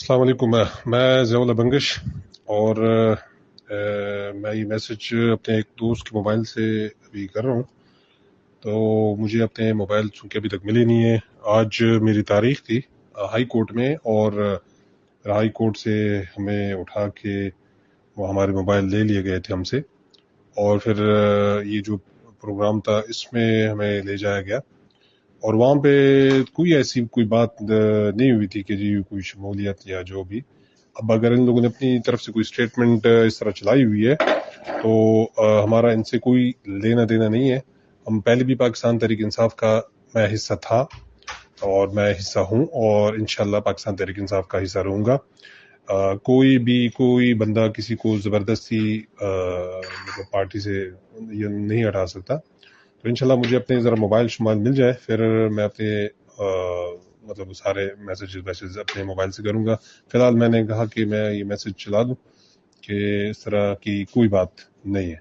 अस्सलाम वालेकुम। मैं ज़ियाउल बंगश और मैं ये मैसेज अपने एक दोस्त के मोबाइल से अभी कर रहा हूँ। तो मुझे अपने मोबाइल चूँकि अभी तक मिले नहीं है। आज मेरी तारीख थी हाई कोर्ट में, और हाई कोर्ट से हमें उठा के वो हमारे मोबाइल ले लिए गए थे हमसे, और फिर ये जो प्रोग्राम था इसमें हमें ले जाया गया, और वहाँ पे कोई ऐसी कोई बात नहीं हुई थी कि जी कोई शमूलियत या जो भी। अब अगर इन लोगों ने अपनी तरफ से कोई स्टेटमेंट इस तरह चलाई हुई है तो हमारा इनसे कोई लेना देना नहीं है। हम पहले भी पाकिस्तान तहरीक इंसाफ का मैं हिस्सा था और मैं हिस्सा हूँ, और इंशाल्लाह पाकिस्तान तहरीक इंसाफ का हिस्सा रहूँगा। कोई बंदा किसी को ज़बरदस्ती मतलब पार्टी से ये नहीं हटा सकता। तो इंशाल्लाह मुझे अपने ज़रा मोबाइल शुमाइल मिल जाए, फिर मैं अपने मतलब सारे मैसेज अपने मोबाइल से करूँगा। फ़िलहाल मैंने कहा कि मैं ये मैसेज चला दूँ कि इस तरह की कोई बात नहीं है।